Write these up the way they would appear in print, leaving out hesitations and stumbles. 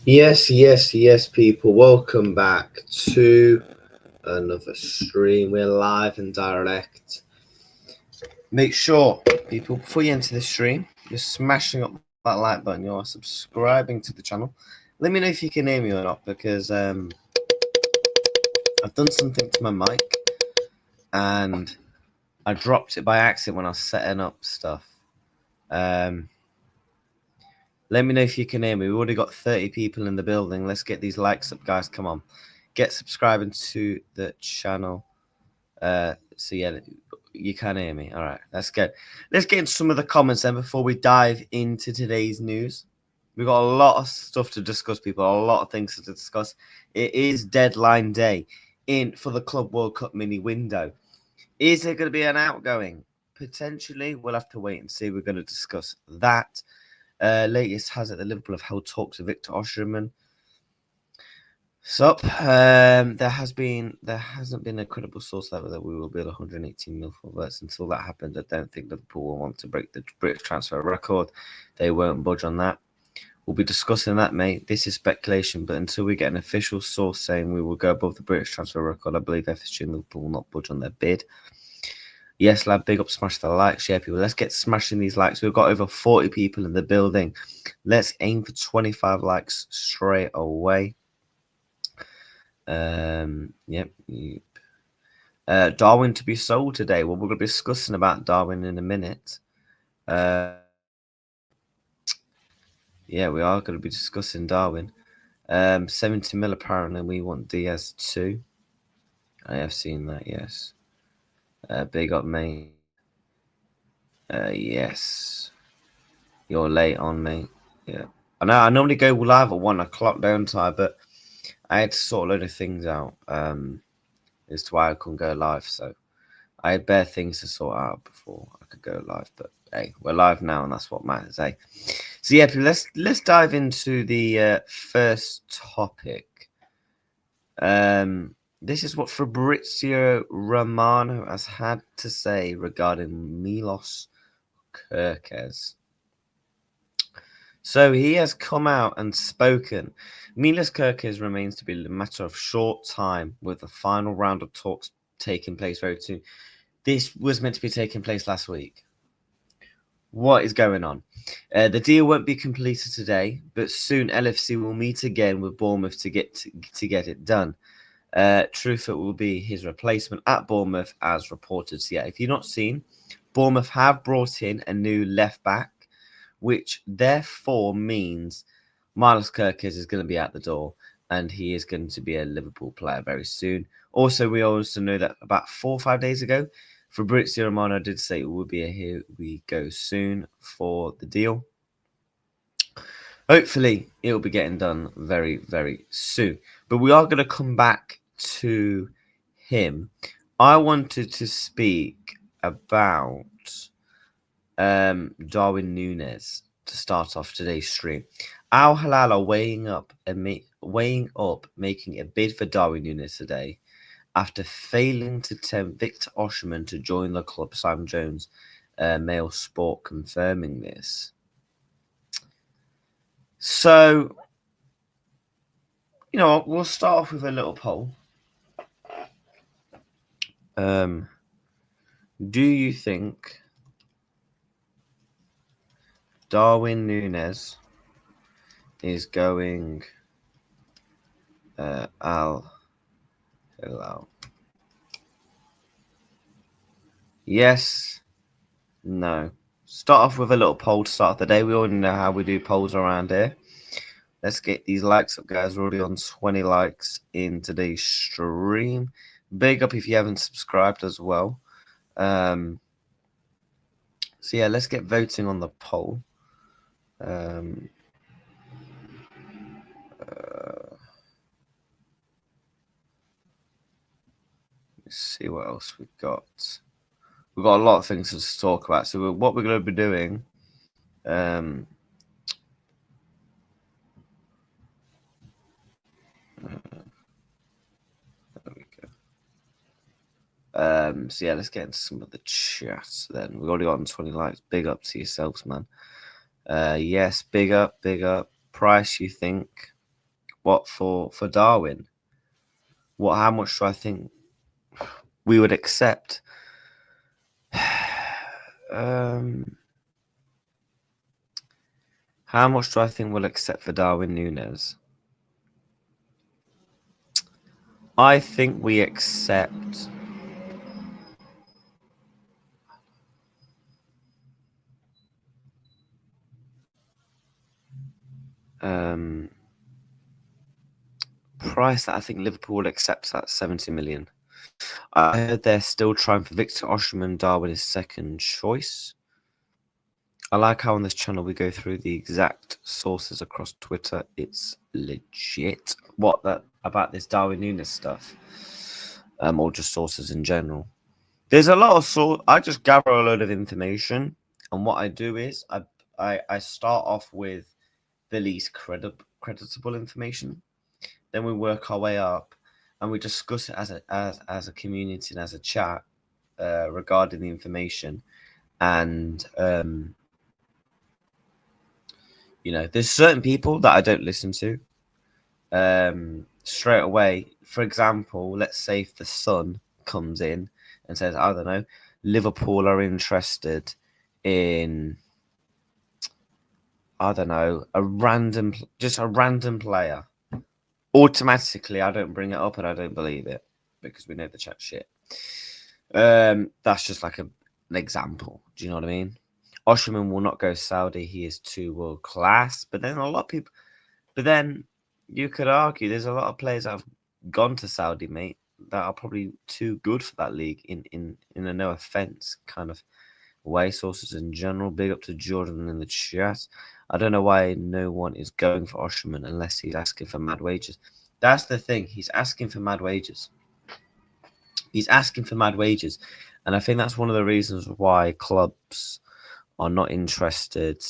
Yes, people. Welcome back to another stream. We're live and direct. Make sure, people, before you enter the stream, you're smashing up that like button, you're subscribing to the channel. Let me know if you can hear me or not, because I've done something to my mic and I dropped it by accident when I was setting up stuff. Let me know if you can hear me. We've already got 30 people in the building. Let's get these likes up, guys. Come on. Get subscribing to the channel. So yeah, you can hear me. All right, that's good. Let's get into some of the comments then before we dive into today's news. We've got a lot of stuff to discuss, people. A lot of things to discuss. It is deadline day for the Club World Cup mini window. Is there going to be an outgoing? Potentially. We'll have to wait and see. We're going to discuss that. Latest has it that Liverpool have held talks with Victor Osimhen. There hasn't been a credible source level that we will bid 118 mil for Wirtz. Until that happens, I don't think Liverpool will want to break the British transfer record. They won't budge on that. We'll be discussing that, mate. This is speculation, but until we get an official source saying we will go above the British transfer record, I believe FSG and Liverpool will not budge on their bid. Yes, lad, big up, smash the like, share, people. Let's get smashing these likes. We've got over 40 people in the building. Let's aim for 25 likes straight away. Yep. Darwin to be sold today. Well, we're going to be discussing about Darwin in a minute. Yeah, we are going to be discussing Darwin. 70 mil apparently. We want Diaz too. I have seen that, yes. Big up, mate. Yes. You're late on, mate. Yeah. I know I normally go live at 1 o'clock, don't I? But I had to sort a load of things out as to why I couldn't go live. So I had bare things to sort out before I could go live. But hey, we're live now, and that's what matters, eh? So yeah, let's dive into the first topic. This is what Fabrizio Romano has had to say regarding Milos Kerkez. So he has come out and spoken. Milos Kerkez remains to be a matter of short time, with the final round of talks taking place very soon. This was meant to be taking place last week. What is going on? The deal won't be completed today, but soon LFC will meet again with Bournemouth to get it done. Truthful will be his replacement at Bournemouth, as reported. So yeah, if you've not seen, Bournemouth have brought in a new left back, which therefore means Milos Kerkez is going to be at the door, and he is going to be a Liverpool player very soon. Also, we also know that about 4 or 5 days ago, Fabrizio Romano did say it will be a here we go soon for the deal. Hopefully, it will be getting done very, very soon. But we are going to come back to him. I wanted to speak about Darwin Nunez to start off today's stream. Al Hilal are weighing up making a bid for Darwin Nunez today after failing to tempt Victor Osimhen to join the club. Simon Jones, Mail Sport, confirming this. So, we'll start off with a little poll. Do you think Darwin Nunez is going Al Hilal? Yes, no. Start off with a little poll to start the day. We already know how we do polls around here. Let's get these likes up, guys. We're already on 20 likes in today's stream. Big up if you haven't subscribed as well. So yeah, let's get voting on the poll. Let's see what else we've got. We've got a lot of things to talk about. So what we're going to be doing, there we go. So yeah, let's get into some of the chats then. We've already gotten 20 likes. Big up to yourselves, man. Yes, big up. Price, you think? What for Darwin? What? How much do I think we would accept? How much do I think we'll accept for Darwin Nunez? I think we accept. Price that I think Liverpool accepts at 70 million. I heard they're still trying for Victor Osimhen. Darwin is second choice. I like how on this channel we go through the exact sources across Twitter. It's legit. What that about this Darwin Nunez stuff, or just sources in general. There's a lot of I just gather a load of information, and what I do is I start off with the least creditable information. Then we work our way up, and we discuss it as a community and as a chat regarding the information. And there's certain people that I don't listen to straight away. For example, let's say if the Sun comes in and says, I don't know, Liverpool are interested in, I don't know, a random player. Automatically, I don't bring it up and I don't believe it because we know the chat shit. That's just like an example. Do you know what I mean? Osimhen will not go Saudi. He is too world class. But then a lot of people. But then you could argue there's a lot of players that have gone to Saudi, mate, that are probably too good for that league. In a no offense kind of way. Sources in general. Big up to Jordan in the chat. I don't know why no one is going for Osimhen unless he's asking for mad wages. That's the thing. He's asking for mad wages. He's asking for mad wages. And I think that's one of the reasons why clubs are not interested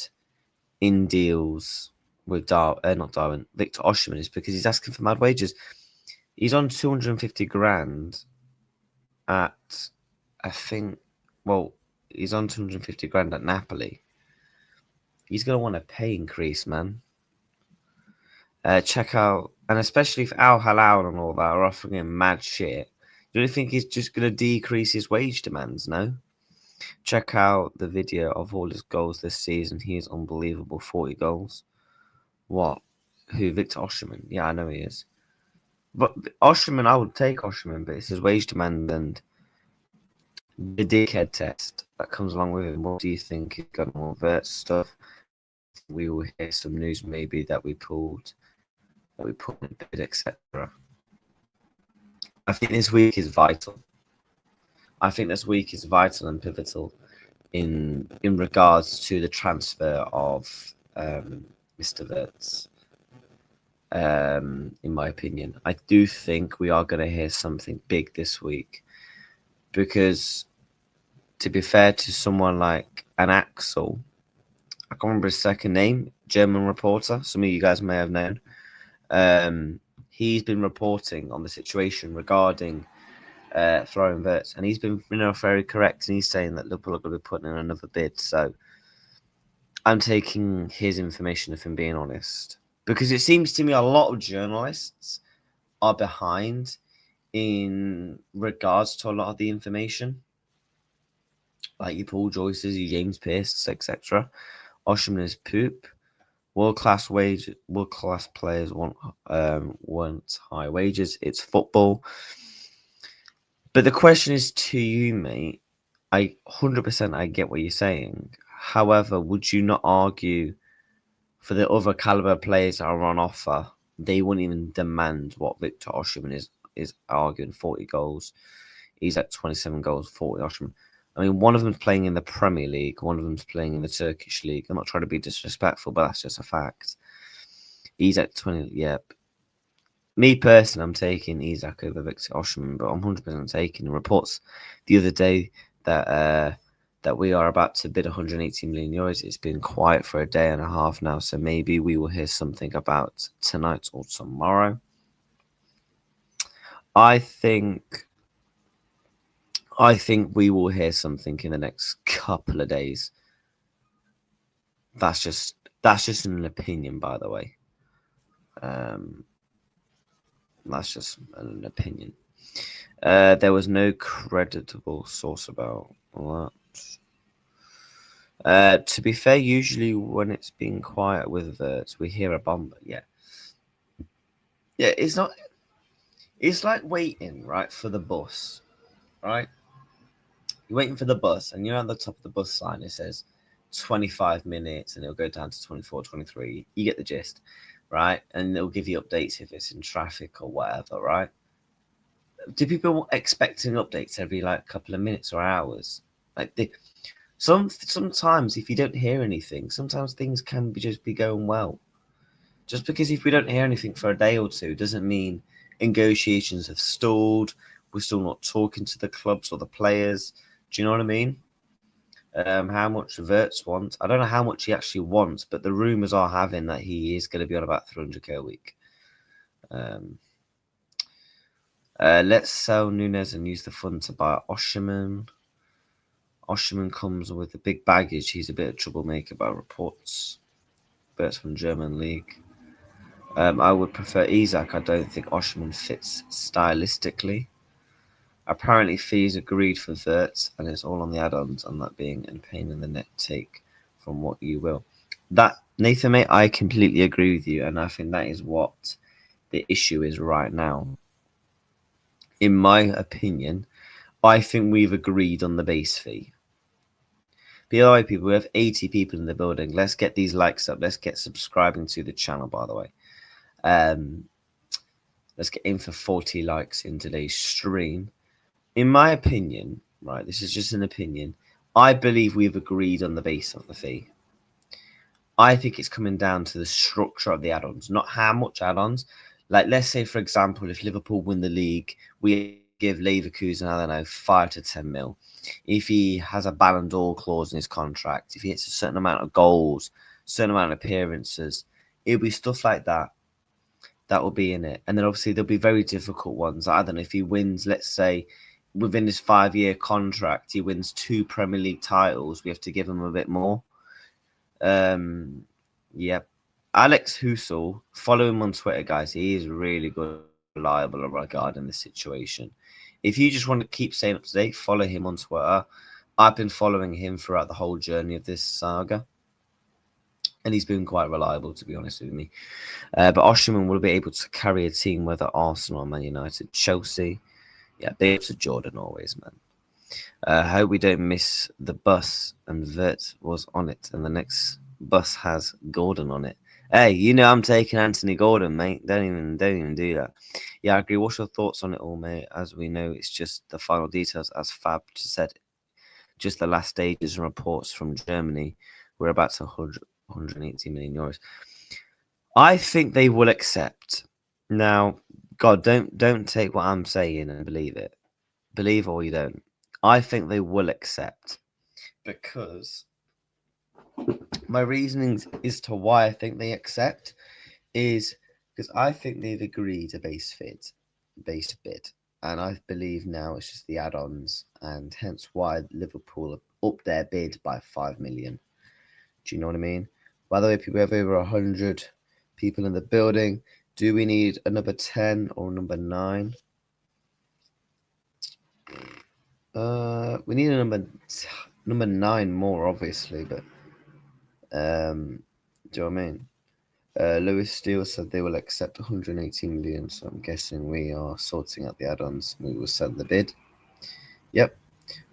in deals with not Darwin, Victor Osimhen, is because he's asking for mad wages. He's on 250 grand at, I think, he's on 250 grand at Napoli. He's going to want a pay increase, man. Check out, and especially if Al Halal and all that are offering him mad shit, do you think he's just going to decrease his wage demands? No. Check out the video of all his goals this season. He is unbelievable. 40 goals. What? Who? Victor Osimhen? Yeah, I know he is. But Osimhen, I would take Osimhen, but it's his wage demand and the dickhead test that comes along with him. What do you think? He's got more Wirtz stuff. We will hear some news maybe that we put in bid, etc. I think this week is vital. I think this week is vital and pivotal in regards to the transfer of Mr. Wirtz. In my opinion, I do think we are going to hear something big this week because, to be fair to someone like an Axel, I can't remember his second name, German reporter, some of you guys may have known. He's been reporting on the situation regarding Florian Wirtz, and he's been very correct, and he's saying that Liverpool are going to be putting in another bid. So I'm taking his information, if I'm being honest, because it seems to me a lot of journalists are behind in regards to a lot of the information, like your Paul Joyce's, your James Pearce's, etc. Osimhen is poop. World class players want high wages. It's football. But the question is to you, mate. 100% I get what you're saying. However, would you not argue for the other caliber players that are on offer? They wouldn't even demand what Victor Osimhen is arguing. 40 goals. He's at 27 goals, 40 Osimhen. I mean, one of them's playing in the Premier League. One of them's playing in the Turkish League. I'm not trying to be disrespectful, but that's just a fact. He's at 20. Yep. Me personally, I'm taking Isak over Victor Osimhen, but I'm 100% taking reports the other day that we are about to bid 180 million euros. It's been quiet for a day and a half now, so maybe we will hear something about tonight or tomorrow. I think we will hear something in the next couple of days. That's just an opinion, by the way. That's just an opinion. There was no creditable source about that. To be fair, usually when it's been quiet with Wirtz, we hear a bomb. Yeah, it's not. It's like waiting, right, for the bus, right? You're waiting for the bus, and you're at the top of the bus sign. It says 25 minutes, and it'll go down to 24, 23. You get the gist, right? And it'll give you updates if it's in traffic or whatever, right? Do people expecting updates every like couple of minutes or hours? Like sometimes if you don't hear anything, sometimes things can just be going well. Just because if we don't hear anything for a day or two doesn't mean negotiations have stalled. We're still not talking to the clubs or the players. Do you know what I mean? How much Wirtz wants? I don't know how much he actually wants, but the rumours are having that he is going to be on about 300k a week. Let's sell Nunez and use the fund to buy Osherman. Osherman comes with a big baggage. He's a bit of troublemaker by reports. Wirtz from German league. I would prefer Isak. I don't think Osherman fits stylistically. Apparently, fees agreed for Wirtz, and it's all on the add-ons, and that being a pain in the neck. Take from what you will. That Nathan, mate, I completely agree with you, and I think that is what the issue is right now. In my opinion, I think we've agreed on the base fee. By the way, people, we have 80 people in the building. Let's get these likes up. Let's get subscribing to the channel, by the way. Let's get in for 40 likes in today's stream. In my opinion, right, this is just an opinion, I believe we've agreed on the base of the fee. I think it's coming down to the structure of the add-ons, not how much add-ons. Like, let's say, for example, if Liverpool win the league, we give Leverkusen, I don't know, 5 to 10 mil. If he has a Ballon d'Or clause in his contract, if he hits a certain amount of goals, certain amount of appearances, it'll be stuff like that. That will be in it. And then obviously there'll be very difficult ones. I don't know, if he wins, let's say, within his 5-year contract, he wins 2 Premier League titles, we have to give him a bit more. Yep. Alex Husel, follow him on Twitter, guys. He is really good, reliable regarding this situation. If you just want to keep staying up to date, follow him on Twitter. I've been following him throughout the whole journey of this saga, and he's been quite reliable, to be honest with me. But Osherman will be able to carry a team, whether Arsenal, Man United, Chelsea. Yeah, big up to Jordan always, man. I hope we don't miss the bus, and Wirtz was on it, and the next bus has Gordon on it. Hey, you know I'm taking Anthony Gordon, mate. Don't even do that. Yeah, I agree. What's your thoughts on it all, mate? As we know, it's just the final details, as Fab just said. Just the last stages and reports from Germany. We're about to 180 million euros. I think they will accept. Now, God, don't take what I'm saying and believe it. Believe or you don't. I think they will accept, because my reasoning as to why I think they accept is because I think they've agreed a base bid, and I believe now it's just the add-ons, and hence why Liverpool have upped their bid by 5 million. Do you know what I mean? By the way, people, have over 100 people in the building. Do we need a number 10 or number 9? We need a number 9 more, obviously, but do you know what I mean? Lewis Steele said they will accept 180 million, so I'm guessing we are sorting out the add-ons. We will send the bid. Yep.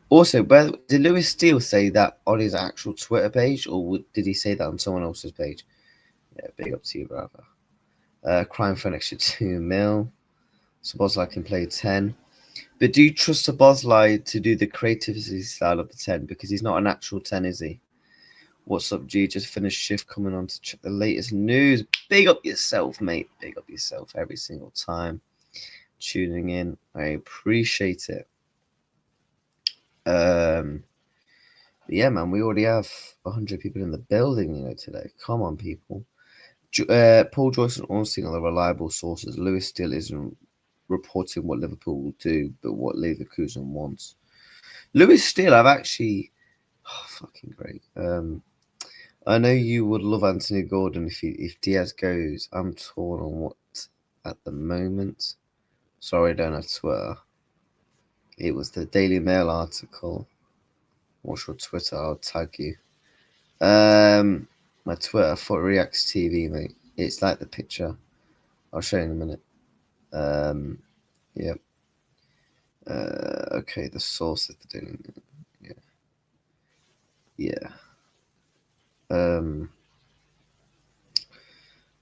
Also, did Lewis Steele say that on his actual Twitter page, or did he say that on someone else's page? Yeah, big up to you, brother. Crime for an extra 2 mil. Szoboszlai can play 10. But do you trust Szoboszlai to do the creativity style of the 10? Because he's not an actual 10, is he? What's up, G? Just finished shift, coming on to check the latest news. Big up yourself, mate. Big up yourself every single time. Tuning in. I appreciate it. Yeah, man, we already have 100 people in the building, today. Come on, people. Paul Joyce and Ornstein are the reliable sources. Lewis still isn't reporting what Liverpool will do, but what Leverkusen wants. Lewis Steele, I've actually... Oh, fucking great. I know you would love Anthony Gordon if Diaz goes. I'm torn on what at the moment. Sorry, I don't have Twitter. It was the Daily Mail article. What's your Twitter? I'll tag you. My Twitter, Foot Reacts TV, mate. It's like the picture. I'll show you in a minute. Yep. Okay, the source of the Daily Mail. Yeah. How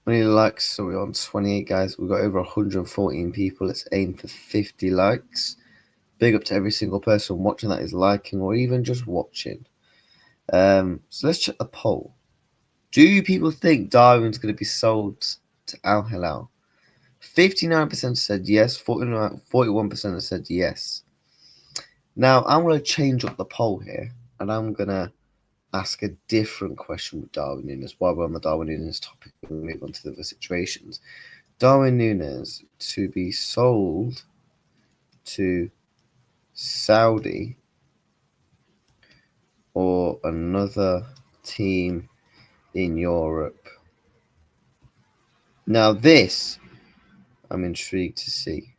many likes are we on? 28 guys. We've got over 114 people. Let's aim for 50 likes. Big up to every single person watching that is liking or even just watching. So let's check the poll. Do people think Darwin's going to be sold to Al Hilal? 59% said yes, 41% said yes. Now, I'm going to change up the poll here, and I'm going to ask a different question with Darwin Nunez. While we're on the Darwin Nunez topic, we'll move on to the other situations. Darwin Nunez to be sold to Saudi or another team in Europe. Now this, I'm intrigued to see.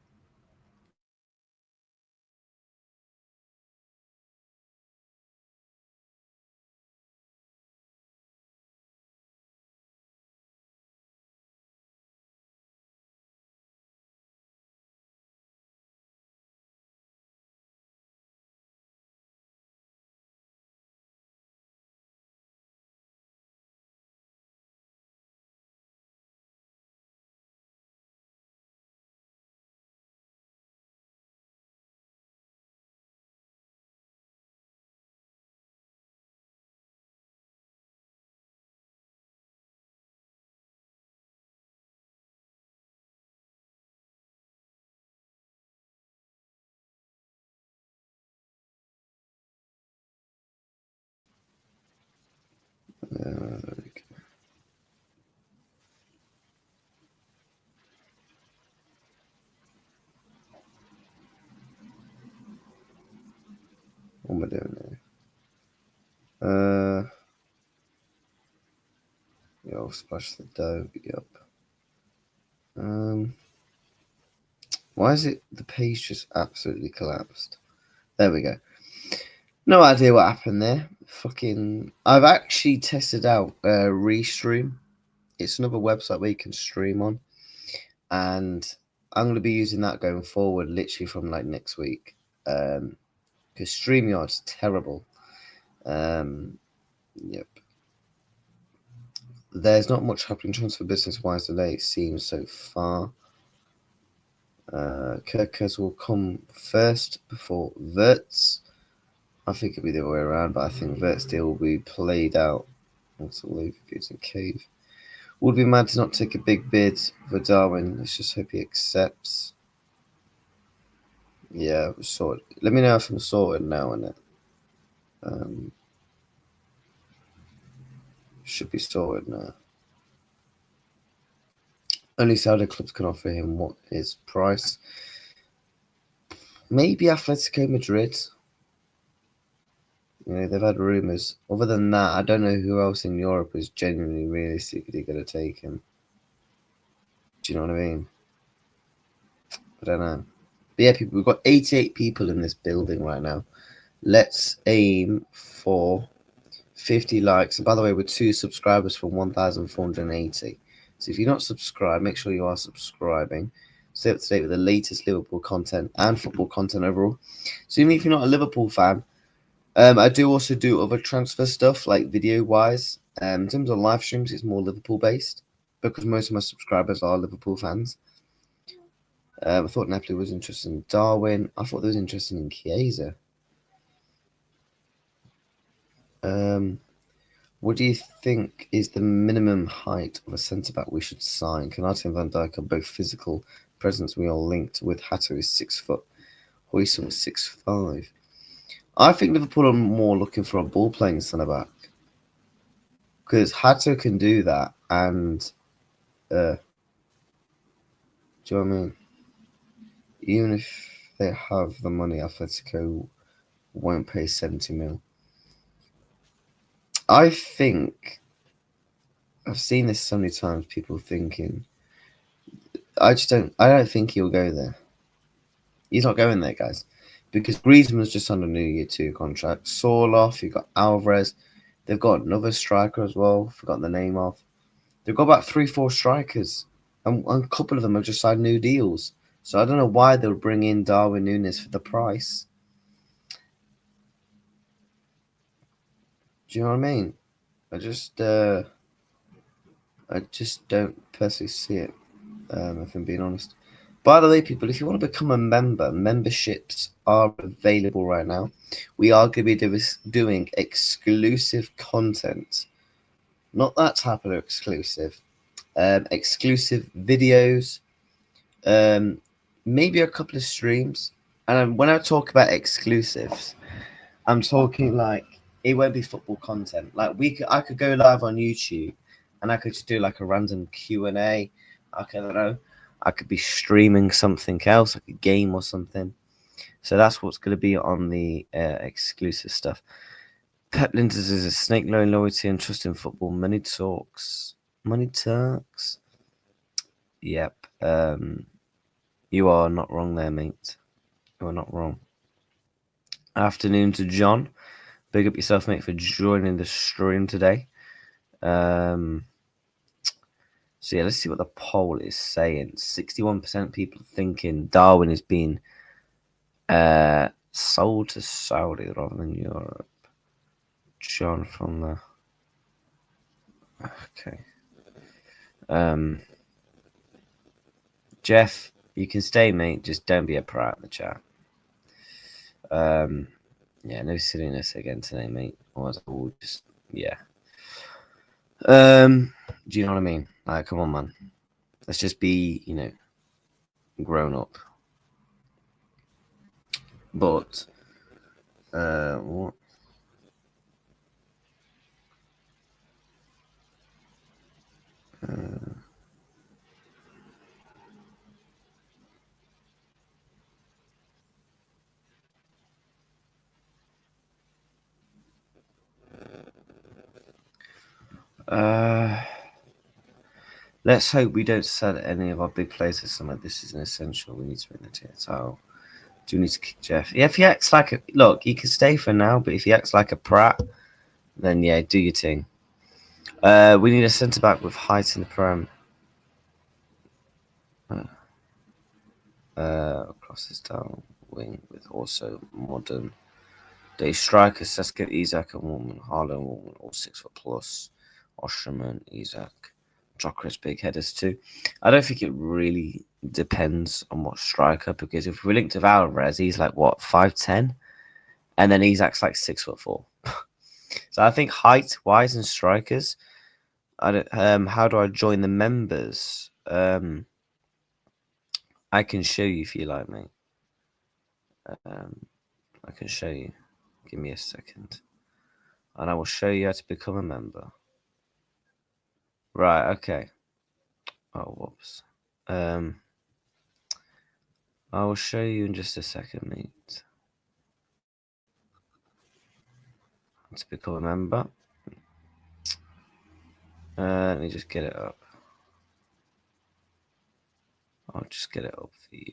What am I doing now? I'll splash the dough. Yep. Why is it the page just absolutely collapsed? There we go. No idea what happened there. I've actually tested out Restream. It's another website where you can stream on, and I'm going to be using that going forward, literally from like next week. Because StreamYard's terrible. Yep. There's not much happening transfer business wise today, it seems so far. Kerkez will come first before Wirtz. I think it'll be the other way around, but I think Wirtz deal will be played out. Also, Wirtz And Kerkez. Would be mad to not take a big bid for Darwin. Let's just hope he accepts. Yeah, we're sorted. Let me know if I'm sorted now, innit? Should be sorted now. Only Saudi clubs can offer him what his price. Maybe Atletico Madrid. You know, they've had rumours. Other than that, I don't know who else in Europe is genuinely, realistically going to take him. Do you know what I mean? I don't know. But yeah, people, we've got 88 people in this building right now. Let's aim for 50 likes. And by the way, we're 2 subscribers from 1,480. So if you're not subscribed, make sure you are subscribing. Stay up to date with the latest Liverpool content and football content overall. So even if you're not a Liverpool fan, I do also do other transfer stuff, like video-wise. In terms of live streams, it's more Liverpool-based because most of my subscribers are Liverpool fans. I thought Napoli was interested in Darwin. I thought they was interested in Chiesa. What do you think is the minimum height of a centre-back we should sign? Canate and Van Dijk are both physical presence. We are linked with Hato is 6 foot. Huijsen was 6'5". I think Liverpool are more looking for a ball-playing centre-back. Because Hato can do that, and do you know what I mean? Even if they have the money, Atletico won't pay 70 mil. I think I've seen this so many times. People thinking I just don't. I don't think he'll go there. He's not going there, guys, because Griezmann's just on a New Year 2 contract. Sorloth, you've got Alvarez. They've got another striker as well. Forgot the name of. They've got about 3-4 strikers, and a couple of them have just signed new deals. So I don't know why they would bring in Darwin Nunez for the price. Do you know what I mean? I just don't personally see it. If I'm being honest. By the way, people, if you want to become a member, memberships are available right now. We are going to be doing exclusive content. Not that type of exclusive. Exclusive videos. Maybe a couple of streams. And when I talk about exclusives, I'm talking like it won't be football content. Like I could go live on YouTube, and I could just do like a random Q&A. I don't know. I could be streaming something else, like a game or something. So that's what's going to be on the exclusive stuff. Pep Linders is a snake, loyalty and trust in football. Money talks. Money talks. Yep. You are not wrong there, mate. You are not wrong. Afternoon to John. Big up yourself, mate, for joining the stream today. So yeah, let's see what the poll is saying. 61% people thinking Darwin is being sold to Saudi rather than Europe. John from the Jeff, you can stay, mate. Just don't be a prat in the chat. Yeah, no silliness again today, mate. Otherwise, I will just do you know what I mean? Like, come on, man. Let's just be, grown up. But what? Let's hope we don't sell any of our big players to someone. This is an essential. We need to win the tier title. Do we need to kick Jeff? Yeah, if he acts like a look, he can stay for now. But if he acts like a prat, then yeah, do your thing. We need a centre back with height in the prem. Crosses down wing with also modern day strikers. Let's get Isaac and Woman, Harlan Woman, all 6 foot plus. Osherman, Isaac, Jokeris, big headers too. I don't think it really depends on what striker, because if we link to Alvarez, he's like what 5'10", and then Isaac like 6'4". So I think height wise and strikers. I don't. How do I join the members? I can show you if you like, mate. I can show you. Give me a second, and I will show you how to become a member. Right. Okay. Oh, whoops. I will show you in just a second, mate. To become a member. Let me just get it up. I'll just get it up for you.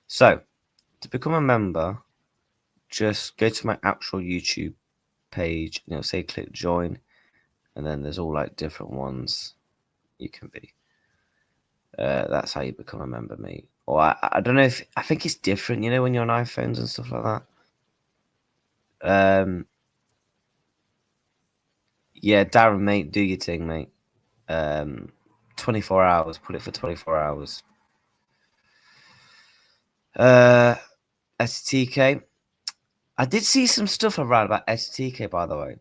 So, to become a member, just go to my actual YouTube page, and it'll say click join, and then there's all like different ones you can be. That's how you become a member, mate. Or I don't know if I think it's different, when you're on iPhones and stuff like that. Yeah, Darren, mate, do your thing, mate. 24 hours. Put it for 24 hours. STK. I did see some stuff around about STK, by the way.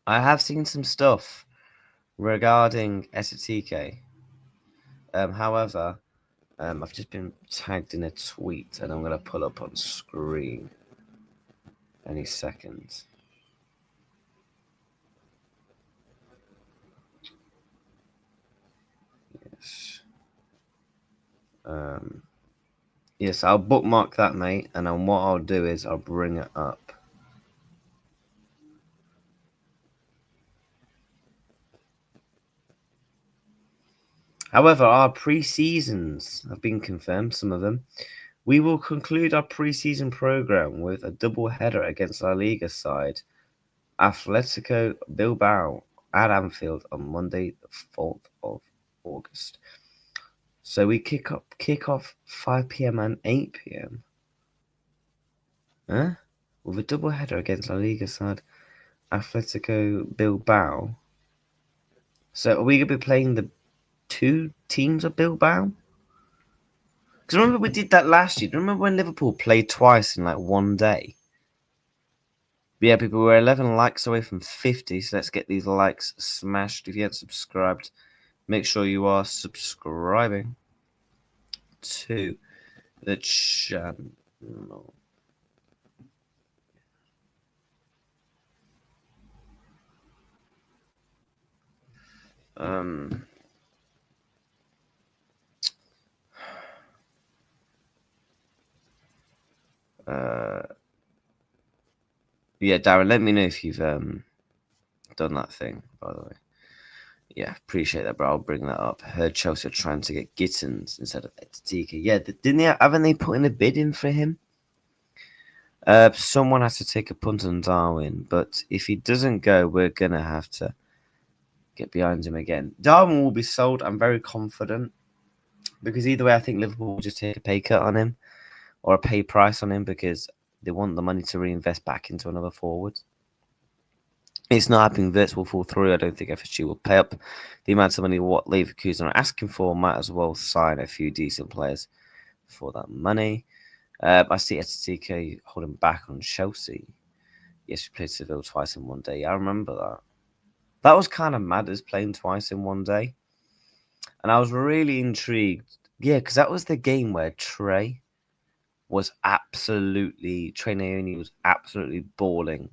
I have seen some stuff regarding STK. However, I've just been tagged in a tweet, and I'm going to pull up on screen any second. Yes. Yes, I'll bookmark that, mate, and then what I'll do is I'll bring it up. However, our pre-seasons have been confirmed, some of them. We will conclude our pre-season program with a double header against La Liga side, Atletico Bilbao at Anfield on Monday, the 4th of August. So we kick off 5 p.m. and 8 p.m. Huh? With a double header against La Liga side, Atletico Bilbao. So are we going to be playing the two teams of Bilbao? Because remember we did that last year. Remember when Liverpool played twice in like one day? Yeah, people, were 11 likes away from 50, so let's get these likes smashed. If you haven't subscribed, make sure you are subscribing to the channel. Yeah, Darren, let me know if you've done that thing, by the way. Yeah, appreciate that, bro. I'll bring that up. Heard Chelsea are trying to get Gittins instead of Etitika. Yeah, haven't they put in a bid in for him? Someone has to take a punt on Darwin, but if he doesn't go, we're gonna have to get behind him again. Darwin will be sold. I'm very confident because either way, I think Liverpool will just take a pay cut on him or a pay price on him because they want the money to reinvest back into another forward. It's not happening. Wirtz will fall through. I don't think FSG will pay up the amount of money what Leverkusen are asking for. Might as well sign a few decent players for that money. I see Etitika holding back on Chelsea. Yes, we played Seville twice in one day. I remember that. That was kind of mad as playing twice in one day. And I was really intrigued. Yeah, because that was the game where Trey was absolutely, Trey Naoni was absolutely balling.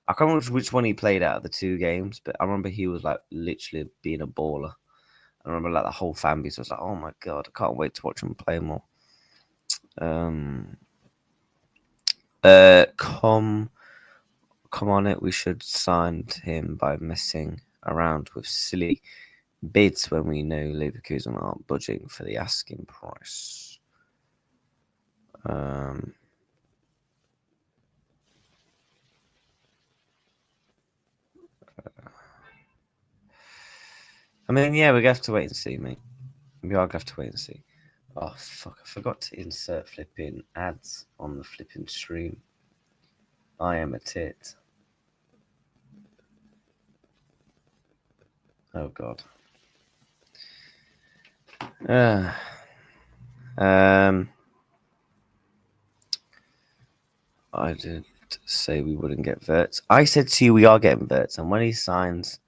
I can't remember which one he played out of the two games, but I remember he was like literally being a baller. I remember like the whole fan base was like, "Oh my god, I can't wait to watch him play more." Come on it. We should sign him by messing around with silly bids when we know Leverkusen aren't budging for the asking price. I mean, yeah, we're gonna have to wait and see, mate. We are gonna have to wait and see. Oh fuck! I forgot to insert flipping ads on the flipping stream. I am a tit. Oh god. I did say we wouldn't get Wirtz. I said to you we are getting Wirtz, and when he signs,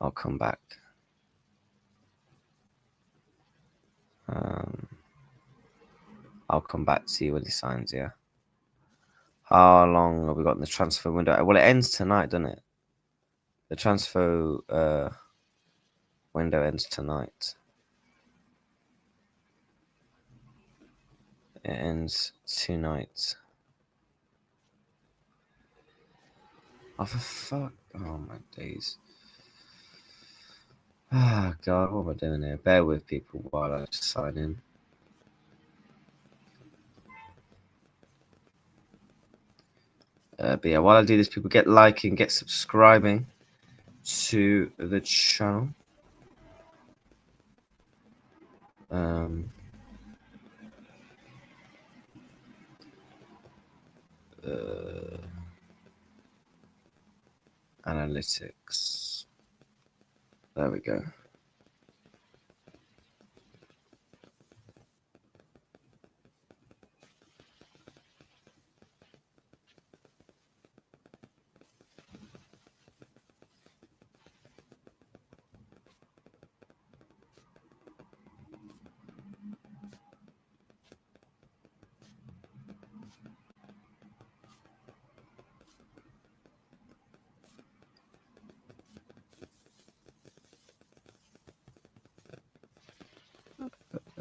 I'll come back. I'll come back to you when he signs, yeah. How long have we got in the transfer window? Well, it ends tonight, doesn't it? The transfer window ends tonight. It ends tonight. Oh, for fuck. Oh, my days. Ah, God, what am I doing here? Bear with people while I just sign in. But yeah, while I do this, people get liking, get subscribing to the channel. Analytics. There we go.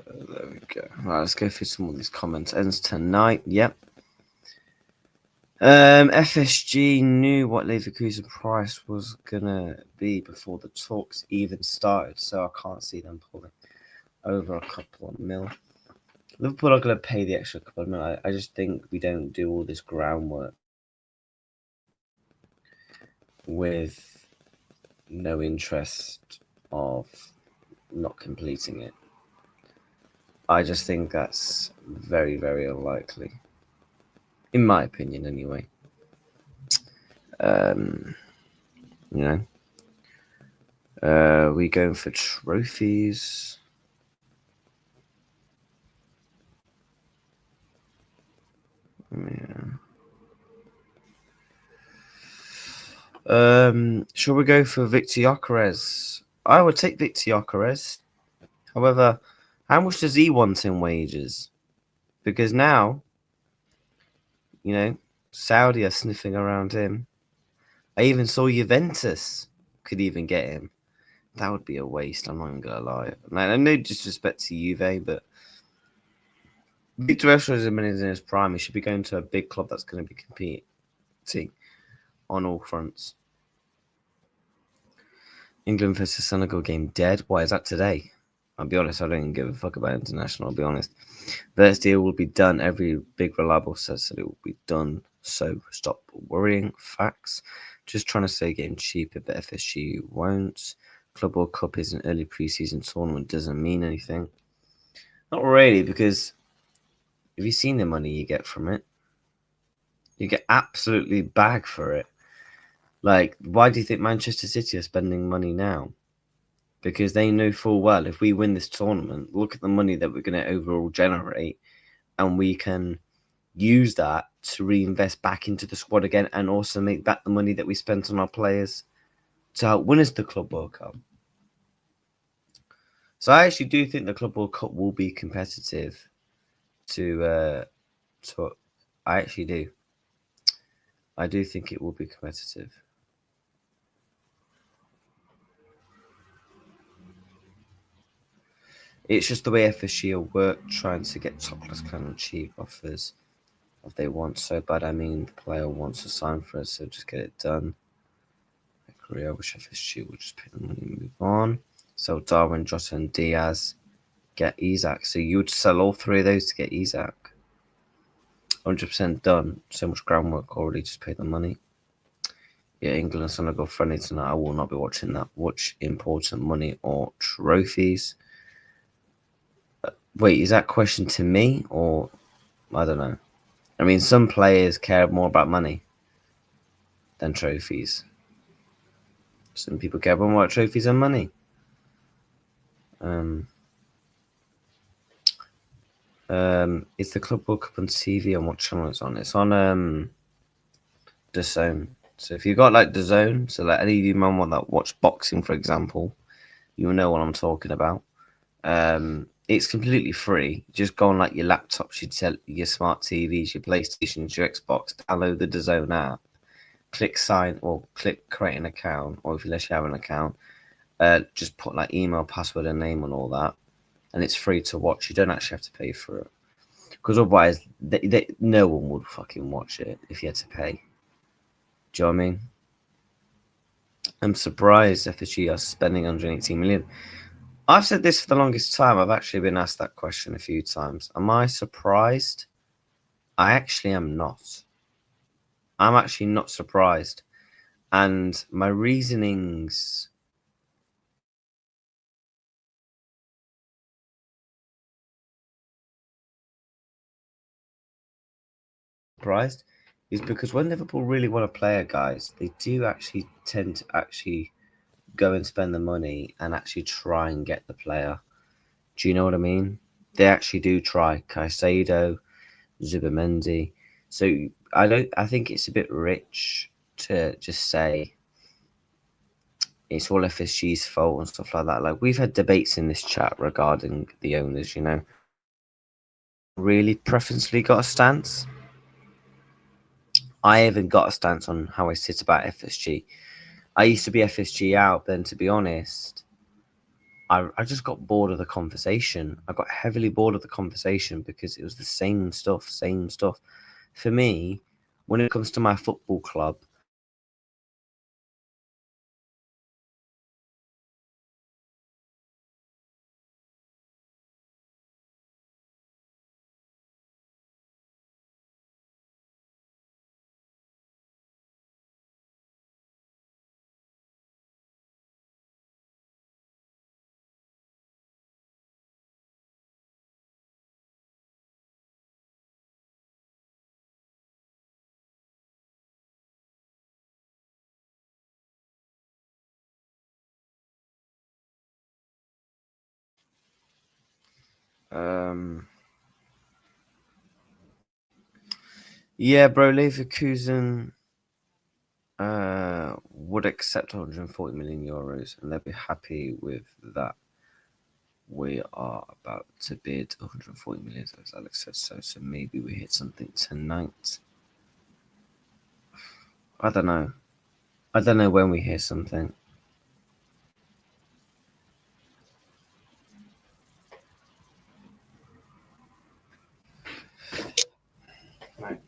There we go. Right, let's go through some of these comments. Ends tonight. Yep. FSG knew what Leverkusen price was gonna be before the talks even started, so I can't see them pulling over a couple of mil. Liverpool are gonna pay the extra couple of mil. I just think we don't do all this groundwork with no interest of not completing it. I just think that's very, very unlikely, in my opinion, anyway. You know, we going for trophies. Yeah. Shall we go for Victor Kerkez? I would take Victor Kerkez. However, how much does he want in wages? Because now, Saudi are sniffing around him. I even saw Juventus could even get him. That would be a waste. I'm not even gonna lie. Like, no disrespect to Juve, but Victor Kerkez is in his prime. He should be going to a big club that's going to be competing on all fronts. England versus Senegal game dead. Why is that today? I'll be honest, I don't even give a fuck about international, I'll be honest. This deal will be done. Every big reliable says that it will be done. So stop worrying. Facts. Just trying to say getting cheaper, but FSG won't. Club World Cup is an early preseason tournament. Doesn't mean anything. Not really, because have you seen the money you get from it? You get absolutely bagged for it. Like, why do you think Manchester City are spending money now? Because they know full well if we win this tournament, look at the money that we're going to overall generate, and we can use that to reinvest back into the squad again and also make back the money that we spent on our players to help win us the Club World Cup. So I actually do think the Club World Cup will be competitive I actually do. I do think it will be competitive. It's just the way FSG work trying to get top class kind of cheap offers. If they want so bad, I mean, the player wants to sign for us, so just get it done. I wish FSG would just pay the money and move on. So Darwin, Jota, and Diaz get Isak. So you would sell all three of those to get Isak. 100% done. So much groundwork already. Just pay the money. Yeah, England and Senegal friendly tonight. I will not be watching that. Watch important money or trophies. Wait, is that question to me or I don't know? I mean, some players care more about money than trophies. Some people care more about trophies than money. Is the Club World Cup on TV on what channel it's on? It's on DAZN. So if you've got like DAZN, so like any of you man want that watch boxing, for example, you'll know what I'm talking about. It's completely free. Just go on like your laptops, your smart TVs, your PlayStations, your Xbox, download the DAZN app, click sign or click create an account, or if you let you have an account, just put like email, password, and name and all that, and it's free to watch. You don't actually have to pay for it, because otherwise, no one would fucking watch it if you had to pay. Do you know what I mean? I'm surprised FSG are spending 118 million. I've said this for the longest time. I've actually been asked that question a few times. Am I surprised? I actually am not. I'm actually not surprised. And my reasonings surprised is because when Liverpool really want a player, guys, they do actually tend to actually go and spend the money and actually try and get the player. Do you know what I mean? They actually do try. Caicedo, Zubimendi. So I think it's a bit rich to just say it's all FSG's fault and stuff like that. Like, we've had debates in this chat regarding the owners, Really preferentially got a stance. I haven't got a stance on how I sit about FSG. I used to be FSG out, then to be honest, I just got bored of the conversation. I got heavily bored of the conversation because it was the same stuff. For me, when it comes to my football club, yeah, bro, Leverkusen would accept 140 million euros, and they'll be happy with that. We are about to bid 140 million, as Alex says so maybe we hit something tonight. I don't know. I don't know when we hear something. Right.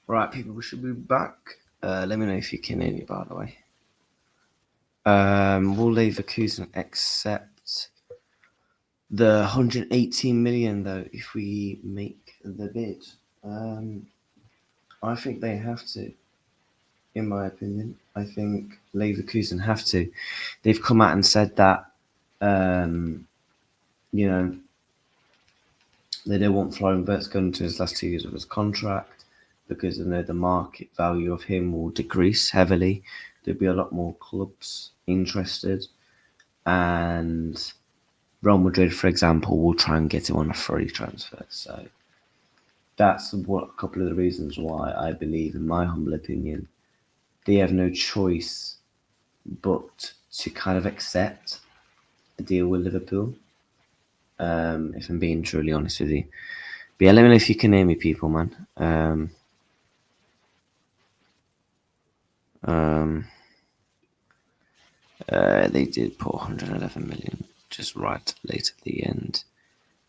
Right, people, we should be back. Let me know if you can hear me, by the way. Will Leverkusen accept the 118 million, though, if we make the bid? I think they have to, in my opinion. I think Leverkusen have to. They've come out and said that, you know, they don't want Florian Wirtz going into his last 2 years of his contract because they know the market value of him will decrease heavily. There'll be a lot more clubs interested, and Real Madrid, for example, will try and get him on a free transfer. So that's what a couple of the reasons why I believe, in my humble opinion, they have no choice but to kind of accept a deal with Liverpool. If I'm being truly honest with you. But yeah, let me know if you can hear me, people, man. They did put 111 million just right late at the end.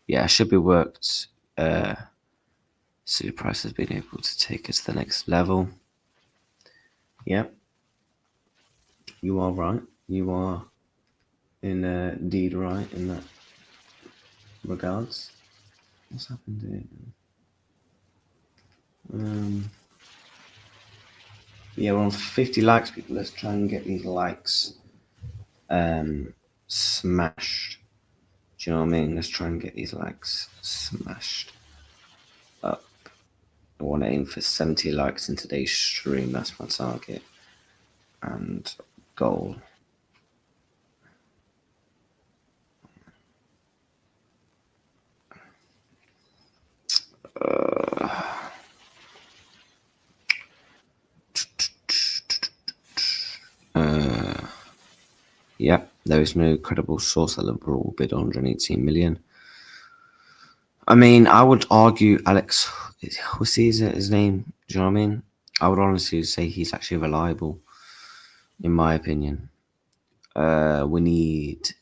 Yeah, should be worked. City Price has been able to take us to the next level. Yep, you are right. You are indeed right in that regards. What's happened here? Yeah, we're on 50 likes, people. Let's try and get these likes smashed. Do you know what I mean? Let's try and get these likes smashed up. I want to aim for 70 likes in today's stream. That's my target and goal. Yeah, there is no credible source that Liverpool will bid 118 million. I mean, I would argue Alex Hussey is his name. Do you know what I mean? I would honestly say he's actually reliable, in my opinion. We need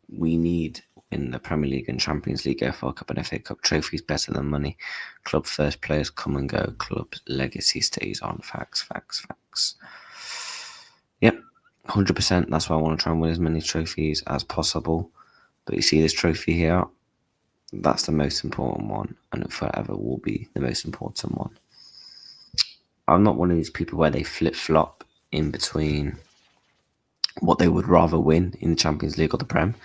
we need in the Premier League and Champions League, FA Cup and FA Cup trophies better than money. Club first players come and go. Club legacy stays on. Facts. Yep, 100%. That's why I want to try and win as many trophies as possible. But you see this trophy here? That's the most important one, and it forever will be the most important one. I'm not one of these people where they flip-flop in between what they would rather win in the Champions League or the Prem.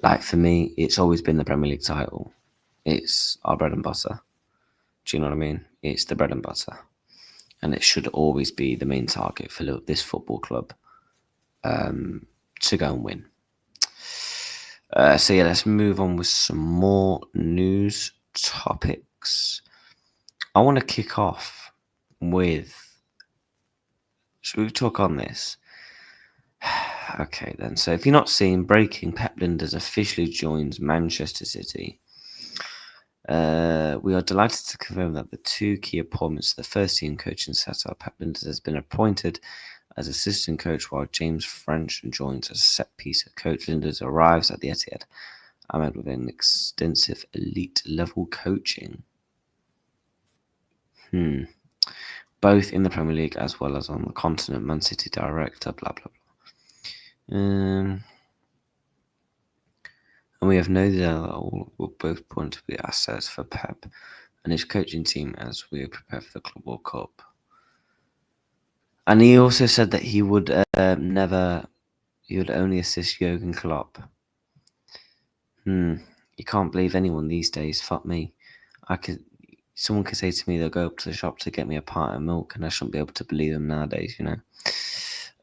Like, for me, it's always been the Premier League title. It's our bread and butter. Do you know what I mean? It's the bread and butter. And it should always be the main target for this football club to go and win. So yeah, let's move on with some more news topics. I want to kick off with... Should we talk on this? Okay, then. So if you're not seeing, breaking, Pep Lijnders officially joins Manchester City. We are delighted to confirm that the two key appointments to the first team coaching setup, Pep Lijnders has been appointed as assistant coach, while James French joins as set-piece coach. Lijnders arrives at the Etihad Ahmed with an extensive elite-level coaching. Both in the Premier League as well as on the continent. Man City director, blah, blah, blah. And we have no doubt that all will both point to be assets for Pep and his coaching team as we prepare for the Club World Cup. And he also said that he would he would only assist Jurgen Klopp. You can't believe anyone these days. Fuck me. Someone could say to me they'll go up to the shop to get me a pint of milk, and I shouldn't be able to believe them nowadays, you know.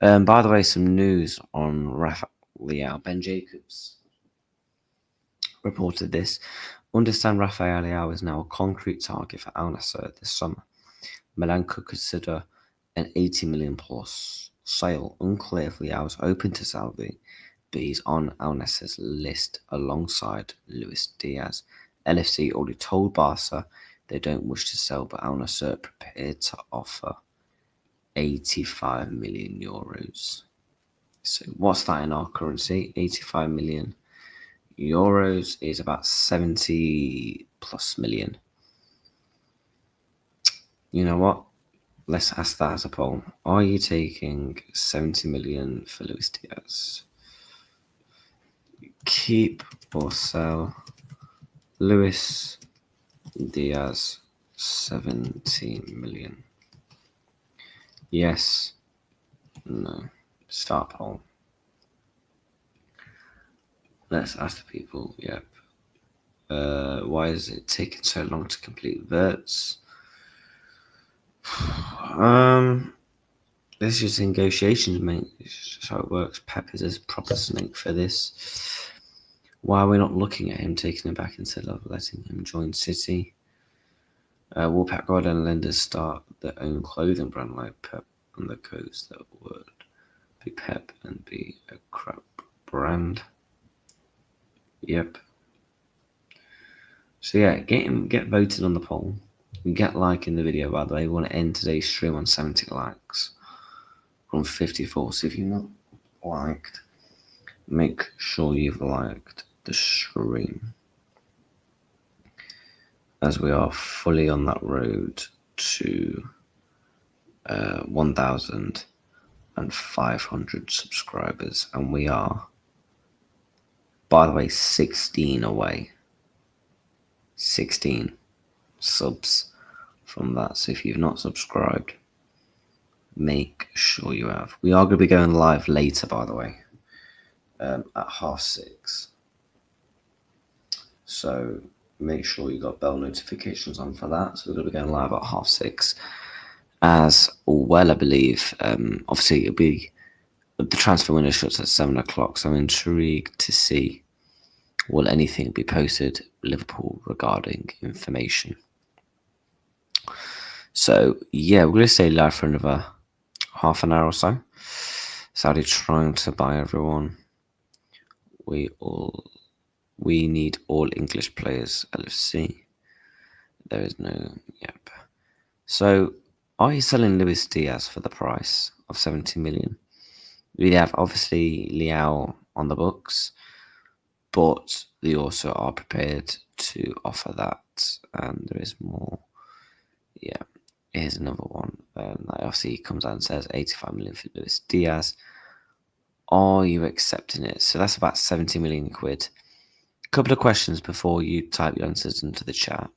By the way, some news on Rafa Leao. Ben Jacobs reported this. Understand Rafael Leao is now a concrete target for Al Nassr this summer. Milan could consider an 80 million plus sale. Unclear if Leao is open to Saudi, but he's on Al Nassr's list alongside Luis Diaz. LFC already told Barca they don't wish to sell, but Al Nassr prepared to offer 85 million euros. So what's that in our currency? 85 million euros is about 70 plus million. You know what? Let's ask that as a poll. Are you taking 70 million for Luis Diaz? Keep or sell Luis Diaz 17 million. Yes. No. Start poll. Let's ask the people. Yep. Why is it taking so long to complete Wirtz? This is negotiations, mate. It's just how it works. Pep is a proper snake for this. Why are we not looking at him, taking him back instead of letting him join City? Will Pep Guardiola and Lijnders start their own clothing brand like Pep and the codes that would be Pep and be a crap brand? Yep. So yeah, get voted on the poll. Get liking the video, by the way. We want to end today's stream on 70 likes from 54. So if you've not liked, make sure you've liked the stream, as we are fully on that road to 1,500 subscribers, and we are, by the way, 16 away. 16 subs from that. So if you've not subscribed, make sure you have. We are going to be going live later, by the way, at 6:30. So make sure you got bell notifications on for that. So we're going to be going live at 6:30 as well, I believe. Obviously, it'll be the transfer window shuts at 7 o'clock. So I'm intrigued to see, will anything be posted Liverpool regarding information. So yeah, we're going to stay live for another half an hour or so. Saudi trying to buy everyone. We need all English players. LFC. There is no. Yep. So are you selling Luis Diaz for the price of 70 million? We have obviously Leao on the books. but they also are prepared to offer that, and there is more. Yeah, here's another one. Obviously, he comes out and says 85 million for Luis Diaz. Are you accepting it? So that's about 70 million quid. A couple of questions before you type your answers into the chat.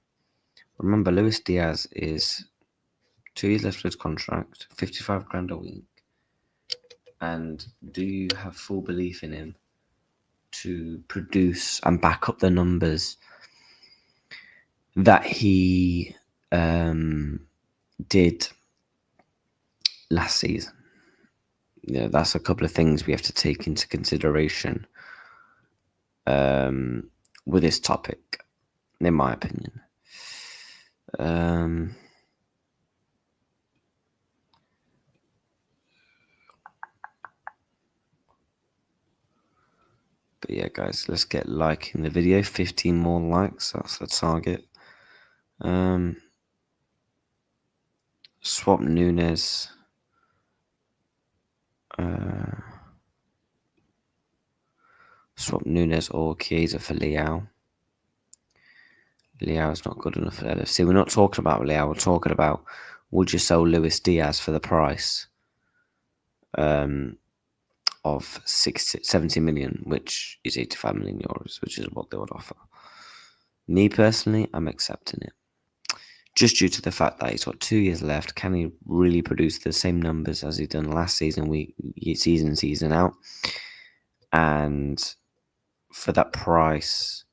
Remember, Luis Diaz is 2 years left of his contract, 55 grand a week. And do you have full belief in him to produce and back up the numbers that he did last season? That's a couple of things we have to take into consideration with this topic, in my opinion. But yeah, guys, let's get liking the video. 15 more likes, that's the target. Swap Nunez. Swap Nunez or Chiesa for Leao. Leao's not good enough for LFC. We're not talking about Leao. We're talking about, would you sell Luis Diaz for the price of 70 million, which is 85 million euros, which is what they would offer. Me personally, I'm accepting it. Just due to the fact that he's got 2 years left. Can he really produce the same numbers as he done last season, season out? And for that price,